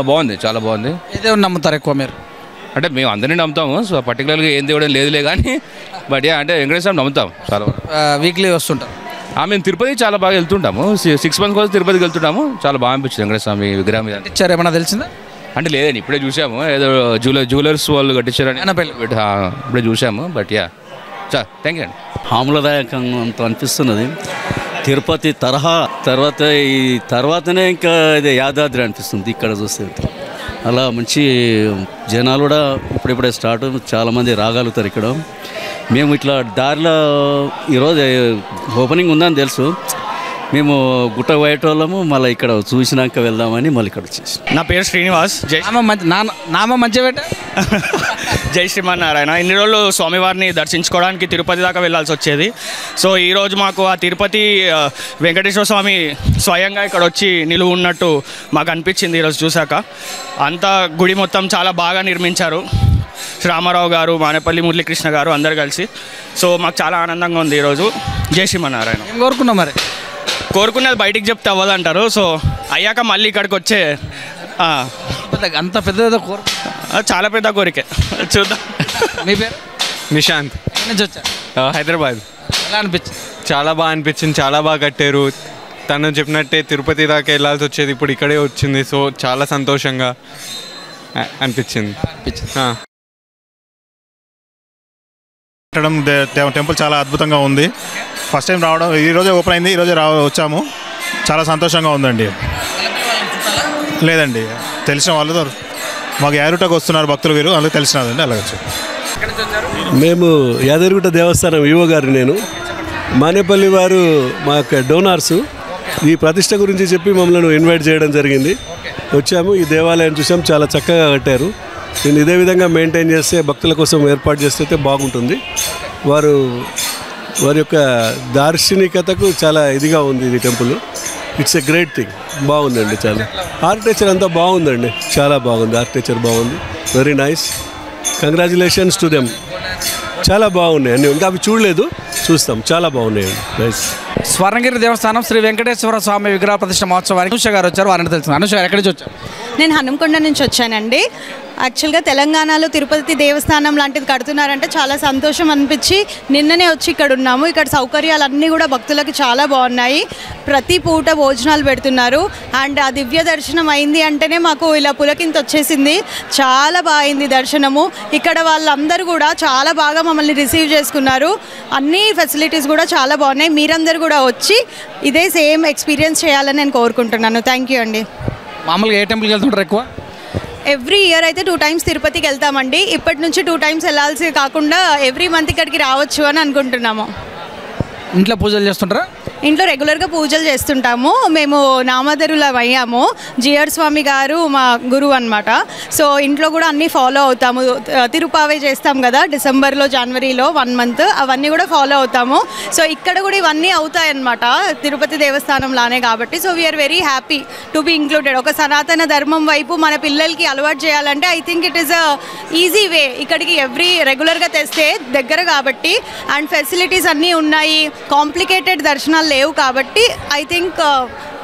బాగుంది, చాలా బాగుంది. ఏ దేవుడిని నమ్ముతారు ఎక్కువ మీరు? అంటే మేము అందరినీ నమ్ముతాము, సో పర్టికులర్గా ఏం దేవుడు లేదులే, కానీ బట్ అంటే వెంకటేశ్వరం నమ్ముతాం చాలా. వీక్లీ వస్తుంటాం. మేము తిరుపతి చాలా బాగా వెళ్తుంటాము. 6 months కోసం తిరుపతికి వెళ్తుంటాము. చాలా బాగా అనిపించింది వెంకటేశ్వర స్వామి విగ్రహం మీద. ఇచ్చారు ఏమన్నా తెలిసిందా? అంటే లేదండి, ఇప్పుడే చూసాము. ఏదో జ్యువెలర్స్ వాళ్ళు కట్టించారని ఇప్పుడే చూసాము. బట్ యా థ్యాంక్ యూ అండి. ఆమ్లదాయకంగా అంత అనిపిస్తున్నది. తిరుపతి తరహా తర్వాతనే ఇంకా ఇది యాదాద్రి అనిపిస్తుంది ఇక్కడ చూస్తే. అలా మంచి జనాలు కూడా ఇప్పుడిప్పుడే స్టార్ట్, చాలామంది రాగలుగుతారు ఇక్కడ. మేము ఇట్లా దారిలో ఈరోజు ఓపెనింగ్ ఉందని తెలుసు, మేము గుట్ట పోయేటోళ్ళము, మళ్ళీ ఇక్కడ చూసినాక వెళ్దామని మళ్ళీ ఇక్కడ వచ్చేసి. నా పేరు శ్రీనివాస్. నామం మంచిగా పెట్ట. జై శ్రీమన్నారాయణ. ఇన్ని రోజులు స్వామివారిని దర్శించుకోవడానికి తిరుపతి దాకా వెళ్ళాల్సి వచ్చేది. సో ఈరోజు మాకు ఆ తిరుపతి వెంకటేశ్వర స్వామి స్వయంగా ఇక్కడ వచ్చి నిలువు ఉన్నట్టు మాకు అనిపించింది ఈరోజు చూశాక. అంతా గుడి మొత్తం చాలా బాగా నిర్మించారు. రామారావు గారు, మానేపల్లి మురళీకృష్ణ గారు అందరు కలిసి. సో మాకు చాలా ఆనందంగా ఉంది ఈరోజు. జై శ్రీమన్నారాయణ. ఏం కోరుకున్నాం మరి? కోరుకునేది బయటికి చెప్తే అవ్వదంటారు. సో అయ్యాక మళ్ళీ ఇక్కడికి వచ్చే అంత పెద్ద చాలా పెద్ద కోరికే. చూద్దాం. మీ పేరు? నిశాంత్. ఎక్కడి నుంచి వచ్చారు? హైదరాబాద్. ఎలా అనిపించింది? చాలా బాగా అనిపించింది, చాలా బాగా కట్టారు. తను చెప్పినట్టే తిరుపతి దాకా వెళ్ళాల్సి వచ్చేది, ఇప్పుడు ఇక్కడే వచ్చింది. సో చాలా సంతోషంగా అనిపించింది. టెంపుల్ చాలా అద్భుతంగా ఉంది. ఫస్ట్ టైం రావడం, ఈరోజే ఓపెన్ అయింది, ఈరోజే వచ్చాము. చాలా సంతోషంగా ఉందండి. లేదండి, తెలిసిన వాళ్ళు మాకు యాదగిరిగుట్టకు వస్తున్నారు భక్తులు, వీరు అందుకు తెలిసినదండి. అలాగే మేము యాదగిరిగుట్ట దేవస్థానం ఈవో గారు, నేను మానేపల్లి వారు మా యొక్క డోనార్సు ఈ ప్రతిష్ట గురించి చెప్పి మమ్మల్ని ఇన్వైట్ చేయడం జరిగింది. వచ్చాము, ఈ దేవాలయం చూసాం, చాలా చక్కగా కట్టారు. నేను ఇదే విధంగా మెయింటైన్ చేస్తే, భక్తుల కోసం ఏర్పాటు చేస్తే బాగుంటుంది. వారి యొక్క దార్శనికతకు చాలా ఇదిగా ఉంది ఇది temple. It's a great thing. బాగుందండి, చాలా ఆర్కిటెక్చర్ అంతా బాగుందండి, చాలా బాగుంది. ఆర్కిటెక్చర్ బాగుంది, very nice. Congratulations to them. చాలా బాగున్నాయి అన్నీ, ఇంకా అవి చూడలేదు, చూస్తాం. చాలా బాగున్నాయండి, నైస్. స్వర్ణగిరి దేవస్థానం శ్రీ వెంకటేశ్వర స్వామి విగ్రహ ప్రతిష్ఠ మహోత్సవానికి అనుష గారు వచ్చారు, వారిని తెలుసు. అనుష గారు ఎక్కడి నుంచి వచ్చారు? నేను హనుమకొండ నుంచి వచ్చానండి. యాక్చువల్గా తెలంగాణలో తిరుపతి దేవస్థానం లాంటిది కడుతున్నారంటే చాలా సంతోషం అనిపించి నిన్ననే వచ్చి ఇక్కడ ఉన్నాము. ఇక్కడ సౌకర్యాలన్నీ కూడా భక్తులకు చాలా బాగున్నాయి. ప్రతి పూట భోజనాలు పెడుతున్నారు. అండ్ ఆ దివ్య దర్శనం అయింది అంటేనే మాకు ఇలా పులకింత వచ్చేసింది. చాలా బాగుంది దర్శనము. ఇక్కడ వాళ్ళందరూ కూడా చాలా బాగా మమ్మల్ని రిసీవ్ చేసుకున్నారు. అన్ని ఫెసిలిటీస్ కూడా చాలా బాగున్నాయి. మీరందరూ కూడా వచ్చి ఇదే సేమ్ ఎక్స్పీరియన్స్ చేయాలని నేను కోరుకుంటున్నాను. థ్యాంక్ యూ అండి. మామూలుగా ఏ టెంపుల్కి వెళ్తుంటారు ఎక్కువ? ఎవ్రీ ఇయర్ అయితే 2 times తిరుపతికి వెళ్తామండి. ఇప్పటి నుంచి 2 times వెళ్ళాల్సి కాకుండా ఎవ్రీ మంత్ ఇక్కడికి రావచ్చు అని అనుకుంటున్నాము. ఇంట్లో పూజలు చేస్తుంటారా? ఇంట్లో రెగ్యులర్గా పూజలు చేస్తుంటాము. మేము నామధరులం అయ్యాము. జిఆర్ స్వామి గారు మా గురువు అనమాట. సో ఇంట్లో కూడా అన్నీ ఫాలో అవుతాము. తిరుపావై చేస్తాం కదా డిసెంబర్లో, జనవరిలో 1 మంత్, అవన్నీ కూడా ఫాలో అవుతాము. సో ఇక్కడ కూడా ఇవన్నీ అవుతాయన్నమాట తిరుపతి దేవస్థానం లానే కాబట్టి. So we are very happy to be included. ఒక సనాతన ధర్మం వైపు మన పిల్లలకి అలవాటు చేయాలంటే I think it is a easy way. ఇక్కడికి రెగ్యులర్గా తెస్తే దగ్గర కాబట్టి, అండ్ ఫెసిలిటీస్ అన్నీ ఉన్నాయి, కాంప్లికేటెడ్ దర్శనాలు లేవు కాబట్టి ఐ థింక్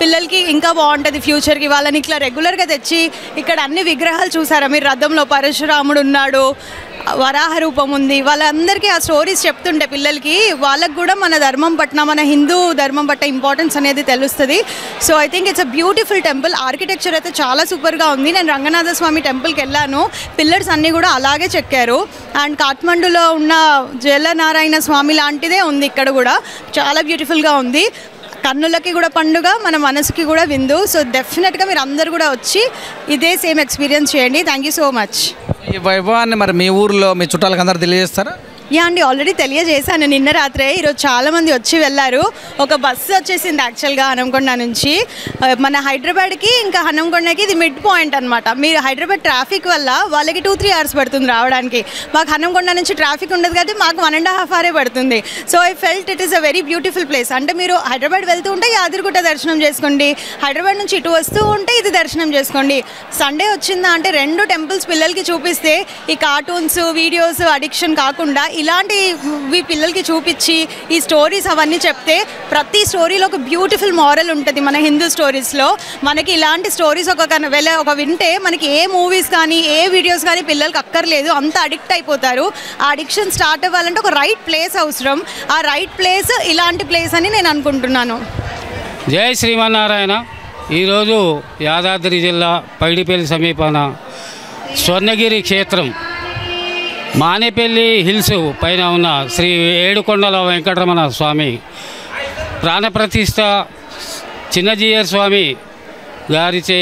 పిల్లలకి ఇంకా బాగుంటుంది ఫ్యూచర్కి. వాళ్ళని ఇట్లా రెగ్యులర్గా తెచ్చి ఇక్కడ అన్ని విగ్రహాలు చూసారా మీరు, రథంలో పరశురాముడు ఉన్నాడు, వరాహ రూపం ఉంది, వాళ్ళందరికీ ఆ స్టోరీస్ చెప్తుంటే పిల్లలకి, వాళ్ళకు కూడా మన ధర్మం పట్ల, మన హిందూ ధర్మం పట్ల ఇంపార్టెన్స్ అనేది తెలుస్తుంది. So I think it's a beautiful temple. Architecture అయితే చాలా సూపర్గా ఉంది. నేను రంగనాథ స్వామి టెంపుల్కి వెళ్ళాను, పిల్లర్స్ అన్నీ కూడా అలాగే చెక్కారు. అండ్ కాఠ్మండూలో ఉన్న జలనారాయణ స్వామి లాంటిదే ఉంది ఇక్కడ కూడా, చాలా బ్యూటిఫుల్గా ఉంది. కన్నులకి కూడా పండుగ, మన మనసుకి కూడా విందు. సో డెఫినెట్గా మీరు అందరు కూడా వచ్చి ఇదే సేమ్ ఎక్స్పీరియన్స్ చేయండి. Thank you so much. ఈ వైభవాన్ని మరి మీ ఊర్లో మీ చుట్టాలకు అందరూ తెలియజేస్తారా? యా అండి, ఆల్రెడీ తెలియజేశాను నిన్న రాత్రే. ఈరోజు చాలామంది వచ్చి వెళ్ళారు. ఒక బస్సు వచ్చేసింది యాక్చువల్గా హనంకొండ నుంచి మన హైదరాబాద్కి, ఇంకా హనంకొండకి ఇది మిడ్ పాయింట్ అనమాట. మీరు హైదరాబాద్ ట్రాఫిక్ వల్ల వాళ్ళకి 2-3 hours పడుతుంది రావడానికి. మాకు హనంకొండ నుంచి ట్రాఫిక్ ఉండదు కాబట్టి మాకు 1.5 hour పడుతుంది. So I felt it is a very beautiful place. అంటే మీరు హైదరాబాద్ వెళ్తూ ఉంటే యాదగిరిగుట్ట దర్శనం చేసుకోండి, హైదరాబాద్ నుంచి ఇటు వస్తూ ఉంటే ఇది దర్శనం చేసుకోండి. సండే వచ్చిందా అంటే 2 temples పిల్లలకి చూపిస్తే ఈ కార్టూన్స్, వీడియోస్ అడిక్షన్ కాకుండా ఇలాంటివి పిల్లలకి చూపించి ఈ స్టోరీస్ అవన్నీ చెప్తే, ప్రతి స్టోరీలో ఒక బ్యూటిఫుల్ మారల్ ఉంటుంది. మన హిందూ స్టోరీస్లో మనకి ఇలాంటి స్టోరీస్ ఒక వింటే మనకి ఏ మూవీస్ కానీ ఏ వీడియోస్ కానీ పిల్లలకి అక్కర్లేదు, అంత అడిక్ట్ అయిపోతారు. ఆ అడిక్షన్ స్టార్ట్ అవ్వాలంటే ఒక రైట్ ప్లేస్ అవసరం. ఆ రైట్ ప్లేస్ ఇలాంటి ప్లేస్ అని నేను అనుకుంటున్నాను. జై శ్రీమన్నారాయణ. ఈరోజు యాదాద్రి జిల్లా పైడిపల్లి సమీపాన స్వర్ణగిరి క్షేత్రం మానేపల్లి హిల్స్ పైన ఉన్న శ్రీ ఏడుకొండల వెంకటరమణ స్వామి ప్రాణప్రతిష్ఠ చిన్నజీయర్ స్వామి గారిచే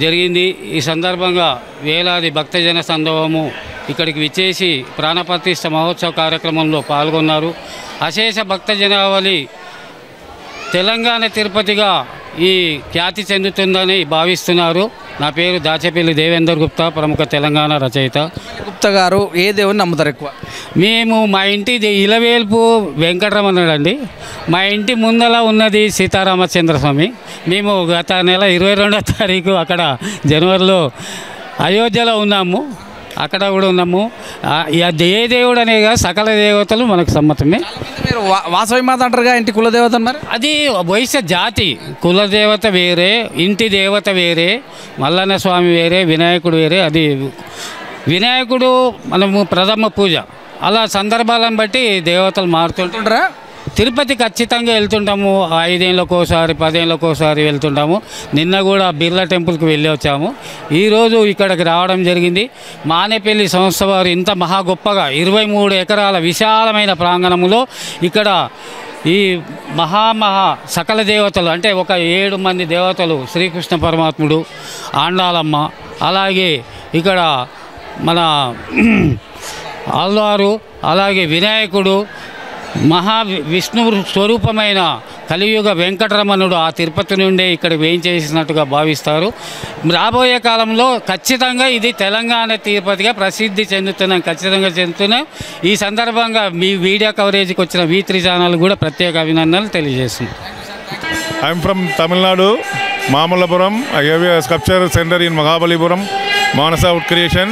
జరిగింది. ఈ సందర్భంగా వేలాది భక్తజన సందోహము ఇక్కడికి విచ్చేసి ప్రాణప్రతిష్ఠ మహోత్సవ కార్యక్రమంలో పాల్గొన్నారు. అశేష భక్తజనావళి తెలంగాణ తిరుపతిగా ఈ ఖ్యాతి చెందుతుందని భావిస్తున్నారు. నా పేరు దాచేపల్లి దేవేందర్ గుప్తా, ప్రముఖ తెలంగాణ రచయిత. గుప్తా గారు ఏ దేవుని నమ్ముతారు ఎక్కువ? మేము మా ఇంటి ఇలవేల్పు వెంకటరమణుడు అండి. మా ఇంటి ముందల ఉన్నది సీతారామచంద్ర స్వామి. మేము గత నెల 22వ తారీఖు అక్కడ జనవరిలో అయోధ్యలో ఉన్నాము, అక్కడ కూడా ఉన్నాము. ఏ దేవుడు అనేగా సకల దేవతలు మనకు సమ్మతమే. మీరు వాసవి మాత అంటారుగా, ఇంటి కులదేవత అన్నారు. అది వైశ్య జాతి, కులదేవత వేరే, ఇంటి దేవత వేరే, మల్లన్న స్వామి వేరే, వినాయకుడు వేరే. అది వినాయకుడు మనము ప్రథమ పూజ, అలా సందర్భాలను బట్టి దేవతలు మారుతుంటారా. తిరుపతి ఖచ్చితంగా వెళ్తుంటాము, 5 ఏళ్ళకోసారి 10 ఏళ్ళకోసారి వెళ్తుంటాము. నిన్న కూడా బిర్లా టెంపుల్కి వెళ్ళి వచ్చాము. ఈరోజు ఇక్కడికి రావడం జరిగింది. మానేపల్లి సంస్థ వారు ఇంత మహా గొప్పగా 23 ఎకరాల విశాలమైన ప్రాంగణములో ఇక్కడ ఈ మహా సకల దేవతలు అంటే ఒక 7 మంది దేవతలు, శ్రీకృష్ణ పరమాత్ముడు, ఆండాలమ్మ, అలాగే ఇక్కడ మన ఆల్వారు, అలాగే వినాయకుడు, విష్ణు స్వరూపమైన కలియుగ వెంకటరమణుడు ఆ తిరుపతి నుండే ఇక్కడ వేయించేసినట్టుగా భావిస్తారు. రాబోయే కాలంలో ఖచ్చితంగా ఇది తెలంగాణ తిరుపతిగా ప్రసిద్ధి ఖచ్చితంగా చెందుతున్నాం. ఈ సందర్భంగా మీ మీడియా కవరేజ్కి వచ్చిన V3 ఛానల్ కూడా ప్రత్యేక అభినందనలు తెలియజేస్తున్నాం. I'm from Tamil Nadu, Mamallapuram. I have a sculpture center in Mahabalipuram, Manasa Wood Creation.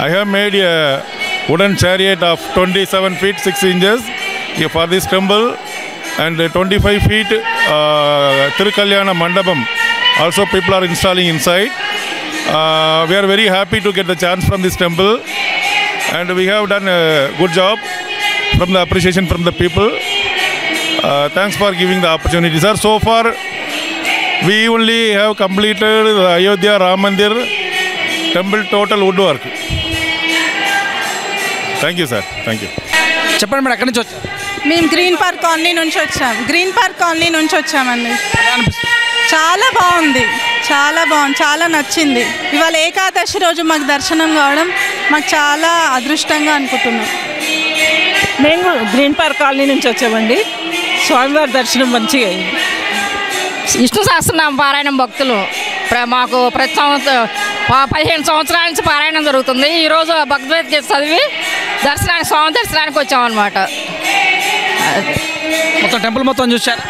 I have made a wooden chariot of 27 feet 6 inches for this temple, and 25 feet Tirukalyana Mandapam also people are installing inside. We are very happy to get the chance from this temple, and we have done a good job from the appreciation from the people. Thanks for giving the opportunity, sir. So far we only have completed the Ayodhya Ram Mandir temple total woodwork. Thank you, sir. Thank you. చెప్పండి madam, ఎక్కడి నుంచి వచ్చారు? మేము green park colony నుంచి వచ్చామండి. చాలా బాగుంది, చాలా నచ్చింది. ఇవాళ ఏకాదశి రోజు మాకు దర్శనం కావడం మాకు చాలా అదృష్టంగా అనుకుంటున్నాం. మేము గ్రీన్ పార్క్ కాలనీ నుంచి వచ్చామండి. స్వామివారి దర్శనం మంచిగా అయింది. విష్ణు సహస్రనామ పారాయణం భక్తులు మాకు ప్రతి సంవత్సరం 15 సంవత్సరాల నుంచి పారాయణం జరుగుతుంది. ఈరోజు భగవద్గీత చదివి దర్శనానికి స్వామి దర్శనానికి వచ్చామన్నమాట. మొత్తం టెంపుల్ మొత్తం చూశారు.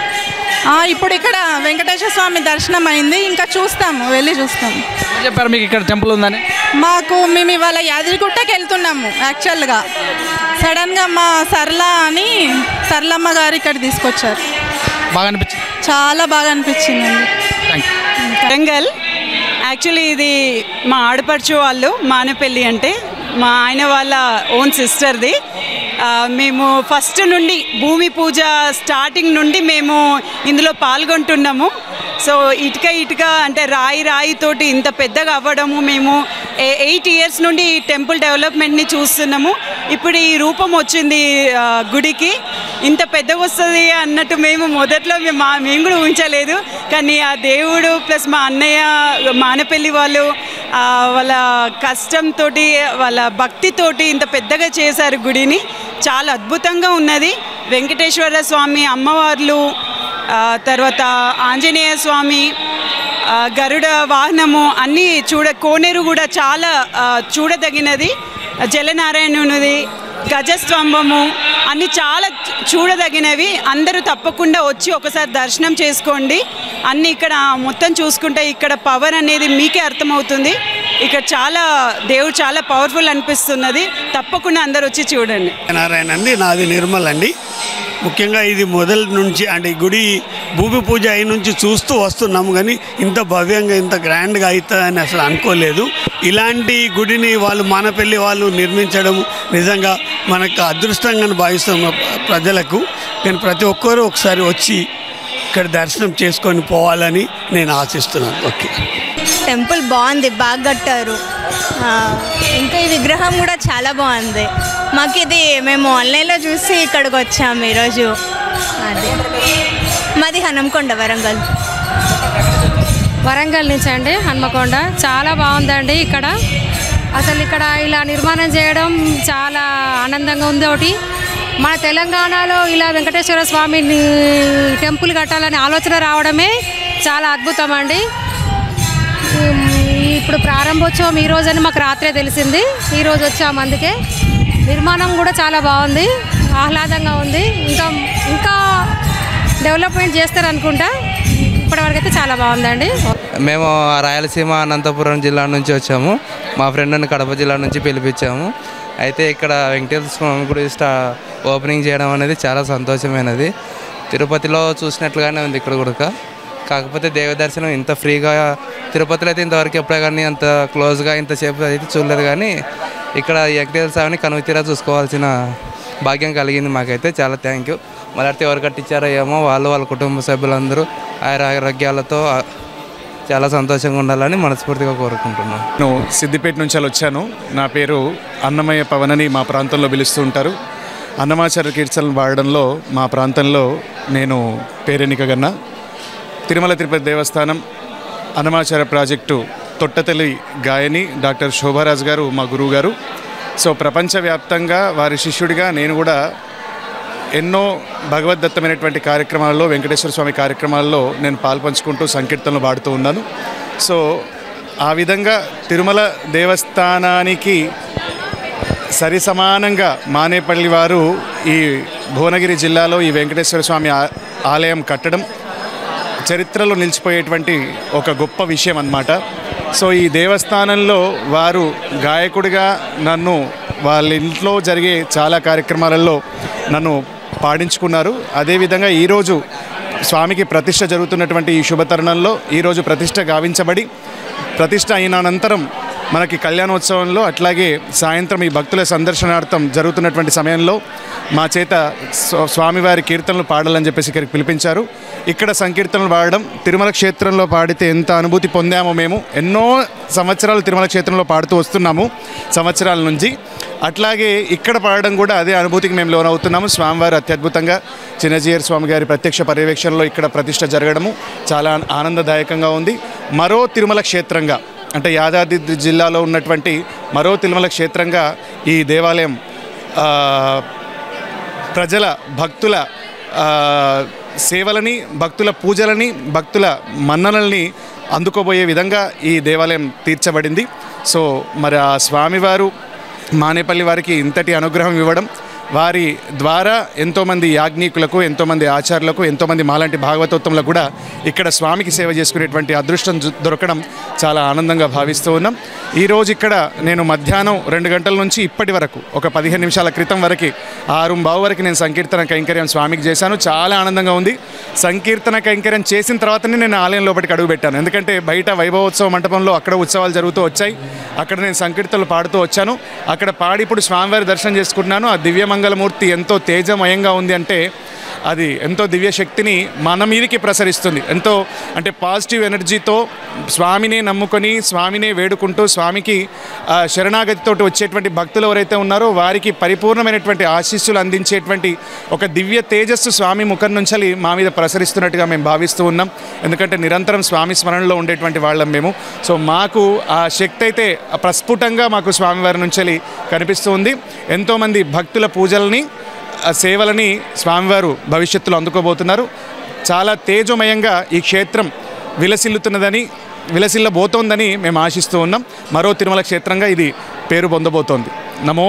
ఇప్పుడు ఇక్కడ వెంకటేశ్వర స్వామి దర్శనం అయింది, ఇంకా చూస్తాము, వెళ్ళి చూస్తాము. చెప్పారు మీకు ఇక్కడ టెంపుల్ ఉందని? మేము ఇవాళ యాదగిరిగుట్టకి వెళ్తున్నాము. యాక్చువల్గా సడన్గా మా సరళమ్మ గారు ఇక్కడ తీసుకొచ్చారు. బాగా అనిపించింది? చాలా బాగా అనిపించిందండి. వరంగల్ యాక్చువల్లీ ఇది మా ఆడపడుచు వాళ్ళు మానేపల్లి అంటే మా ఆయన వాళ్ళ ఓన్ సిస్టర్ది. మేము ఫస్ట్ నుండి భూమి పూజ స్టార్టింగ్ నుండి మేము ఇందులో పాల్గొంటున్నాము. సో ఇటుక అంటే రాయితోటి ఇంత పెద్దగా అవ్వడము, మేము 8 ఇయర్స్ నుండి ఈ టెంపుల్ డెవలప్మెంట్ని చూస్తున్నాము. ఇప్పుడు ఈ రూపం వచ్చింది గుడికి, ఇంత పెద్దగా వస్తుంది అన్నట్టు మేము మొదట్లో మేము కూడా ఊహించలేదు. కానీ ఆ దేవుడు ప్లస్ మా అన్నయ్య మానేపల్లి వాళ్ళు వాళ్ళ కష్టంతో వాళ్ళ భక్తితోటి ఇంత పెద్దగా చేశారు గుడిని. చాలా అద్భుతంగా ఉన్నది. వెంకటేశ్వర స్వామి, అమ్మవార్లు, తర్వాత ఆంజనేయ స్వామి, గరుడ వాహనము అన్నీ కోనేరు కూడా చాలా చూడదగినది. జలనారాయణునిది, గజస్తంభము అన్నీ చాలా చూడదగినవి. అందరూ తప్పకుండా వచ్చి ఒకసారి దర్శనం చేసుకోండి. అన్నీ ఇక్కడ మొత్తం చూసుకుంటే ఇక్కడ పవర్ అనేది మీకే అర్థమవుతుంది. ఇక్కడ దేవుడు చాలా పవర్ఫుల్ అనిపిస్తున్నది. తప్పకుండా అందరూ వచ్చి చూడండి. నారాయణ అండి, నాది నిర్మల్ అండి. ముఖ్యంగా ఇది మొదటి నుంచి అంటే ఈ గుడి భూమి పూజ అయి నుంచి చూస్తూ వస్తున్నాము, కానీ ఇంత భవ్యంగా ఇంత గ్రాండ్గా అవుతుందని అసలు అనుకోలేదు. ఇలాంటి గుడిని వాళ్ళు మానపల్లి వాళ్ళు నిర్మించడం నిజంగా మనకు అదృష్టంగా భావిస్తున్నాం ప్రజలకు. కానీ ప్రతి ఒక్కరూ ఒకసారి వచ్చి ఇక్కడ దర్శనం చేసుకొని పోవాలని నేను ఆశిస్తున్నాను. ఓకే, టెంపుల్ బాగుంది, బాగా కట్టారు. ఇంకా ఈ విగ్రహం కూడా చాలా బాగుంది. మాకు ఇది మేము ఆన్లైన్లో చూసి ఇక్కడికి వచ్చాము ఈరోజు. అదే మాది హనుమకొండ, వరంగల్ నుంచి అండి, హనుమకొండ. చాలా బాగుందండి ఇక్కడ. అసలు ఇక్కడ ఇలా నిర్మాణం చేయడం చాలా ఆనందంగా ఉంది. ఒకటి మన తెలంగాణలో ఇలా వెంకటేశ్వర స్వామిని టెంపుల్ కట్టాలని ఆలోచన రావడమే చాలా అద్భుతం అండి. ఇప్పుడు ప్రారంభోత్సవం ఈ రోజని మాకు రాత్రే తెలిసింది. ఈరోజు వచ్చాము, అందుకే నిర్మాణం కూడా చాలా బాగుంది, ఆహ్లాదంగా ఉంది. ఇంకా డెవలప్మెంట్ చేస్తారనుకుంటా. ఇప్పటివరకైతే చాలా బాగుందండి. మేము రాయలసీమ అనంతపురం జిల్లా నుంచి వచ్చాము. మా ఫ్రెండ్ని కడప జిల్లా నుంచి పిలిపించాము. అయితే ఇక్కడ వెంకటేశ్వర స్వామి గుడి ఓపెనింగ్ చేయడం అనేది చాలా సంతోషమైనది. తిరుపతిలో చూసినట్లుగానే ఉంది ఇక్కడ కూడా. కాకపోతే దేవ దర్శనం ఇంత ఫ్రీగా తిరుపతిలో అయితే ఇంతవరకు ఎప్పుడే కానీ అంత క్లోజ్గా ఇంతసేపు అయితే చూడలేదు. కానీ ఇక్కడ వెంకటేశ్వర స్వామిని కనువితీరా చూసుకోవాల్సిన భాగ్యం కలిగింది మాకైతే. చాలా థ్యాంక్ యూ. మళ్ళీ ఎవరు కట్టించారో ఏమో, వాళ్ళ కుటుంబ సభ్యులందరూ ఆరోగ్యాలతో చాలా సంతోషంగా ఉండాలని మనస్ఫూర్తిగా కోరుకుంటున్నాను. నేను సిద్దిపేట నుంచి వచ్చాను. నా పేరు అన్నమయ్య పవన్ అని మా ప్రాంతంలో పిలుస్తూ ఉంటారు. అన్నమాచార్య కీర్తనలు పాడడంలో మా ప్రాంతంలో నేను పేరెన్నికగన్నా. తిరుమల తిరుపతి దేవస్థానం అన్నమాచార్య ప్రాజెక్టు తొట్టతల్లి గాయని డాక్టర్ శోభారాజ్ గారు మా గురువు గారు. సో ప్రపంచవ్యాప్తంగా వారి శిష్యుడిగా నేను కూడా ఎన్నో భగవద్దత్తమైనటువంటి కార్యక్రమాల్లో, వెంకటేశ్వర స్వామి కార్యక్రమాల్లో నేను పాల్పంచుకుంటూ సంకీర్తనలు పాడుతూ ఉన్నాను. సో ఆ విధంగా తిరుమల దేవస్థానానికి సరి సమానంగా మానేపల్లి వారు ఈ భువనగిరి జిల్లాలో ఈ వెంకటేశ్వర స్వామి ఆలయం కట్టడం చరిత్రలో నిలిచిపోయేటువంటి ఒక గొప్ప విషయం అన్నమాట. సో ఈ దేవస్థానంలో వారు గాయకుడిగా నన్ను వాళ్ళ ఇంట్లో జరిగే చాలా కార్యక్రమాలలో నన్ను పాడించుకున్నారు. అదేవిధంగా ఈరోజు స్వామికి ప్రతిష్ఠ జరుగుతున్నటువంటి ఈ శుభతరుణంలో ఈరోజు ప్రతిష్ఠ గావించబడి ప్రతిష్ఠ అయిన అనంతరం మనకి కళ్యాణోత్సవంలో అట్లాగే సాయంత్రం ఈ భక్తుల సందర్శనార్థం జరుగుతున్నటువంటి సమయంలో మా చేత స్వామివారి కీర్తనలు పాడాలని చెప్పేసి ఇక్కడికి పిలిపించారు. ఇక్కడ సంకీర్తనలు పాడడం, తిరుమల క్షేత్రంలో పాడితే ఎంత అనుభూతి పొందామో మేము ఎన్నో సంవత్సరాలు తిరుమల క్షేత్రంలో పాడుతూ వస్తున్నాము సంవత్సరాల నుంచి. అట్లాగే ఇక్కడ పాడడం కూడా అదే అనుభూతికి మేము లోనవుతున్నాము. స్వామివారు అత్యద్భుతంగా చిన్నజీయర్ స్వామి గారి ప్రత్యక్ష పర్యవేక్షణలో ఇక్కడ ప్రతిష్ఠ జరగడము చాలా ఆనందదాయకంగా ఉంది. మరో తిరుమల క్షేత్రంగా అంటే యాదాద్రి జిల్లాలో ఉన్నటువంటి మరో తిరుమల క్షేత్రంగా ఈ దేవాలయం ప్రజల భక్తుల సేవలని, భక్తుల పూజలని, భక్తుల మన్ననల్ని అందుకోబోయే విధంగా ఈ దేవాలయం తీర్చబడింది. సో మరి ఆ స్వామివారు మానేపల్లి వారికి ఇంతటి అనుగ్రహం ఇవ్వడం, వారి ద్వారా ఎంతోమంది యాజ్ఞికులకు, ఎంతోమంది ఆచార్యులకు, ఎంతోమంది మాలాంటి భాగవతోత్తములకు కూడా ఇక్కడ స్వామికి సేవ చేసుకునేటువంటి అదృష్టం దొరకడం చాలా ఆనందంగా భావిస్తూ ఉన్నాం. ఈరోజు ఇక్కడ నేను మధ్యాహ్నం 2 గంటల నుంచి ఇప్పటి వరకు ఒక 15 నిమిషాల క్రితం వరకు 6:15 వరకు నేను సంకీర్తన కైంకర్యం స్వామికి చేశాను. చాలా ఆనందంగా ఉంది. సంకీర్తన కైంకర్యం చేసిన తర్వాతనే నేను ఆలయం లోపలికి అడుగుపెట్టాను. ఎందుకంటే బయట వైభవోత్సవ మంటపంలో అక్కడ ఉత్సవాలు జరుగుతూ వచ్చాయి. అక్కడ నేను సంకీర్తనలు పాడుతూ వచ్చాను. అక్కడ పాడి ఇప్పుడు స్వామివారి దర్శనం చేసుకుంటున్నాను. ఆ దివ్యమంగళమూర్తి ఎంతో తేజమయంగా ఉంది అంటే అది ఎంతో దివ్య శక్తిని మన మీదకి ప్రసరిస్తుంది. ఎంతో అంటే పాజిటివ్ ఎనర్జీతో స్వామినే నమ్ముకొని, స్వామినే వేడుకుంటూ, స్వామికి శరణాగతితో వచ్చేటువంటి భక్తులు ఎవరైతే ఉన్నారో వారికి పరిపూర్ణమైనటువంటి ఆశీస్సులు అందించేటువంటి ఒక దివ్య తేజస్సు స్వామి ముఖం నుంచి మా మీద ప్రసరిస్తున్నట్టుగా మేము భావిస్తూ ఉన్నాం. ఎందుకంటే నిరంతరం స్వామి స్మరణలో ఉండేటువంటి వాళ్ళం మేము. సో మాకు ఆ శక్తి అయితే ప్రస్ఫుటంగా మాకు స్వామివారి నుంచి కనిపిస్తూ ఉంది. ఎంతోమంది భక్తుల పూజల్ని, సేవలని స్వామివారు భవిష్యత్తులో అందుకోబోతున్నారు. చాలా తేజోమయంగా ఈ క్షేత్రం విలసిల్లబోతోందని మేము ఆశిస్తూ ఉన్నాం. మరో తిరుమల క్షేత్రంగా ఇది పేరు పొందబోతోంది. నమో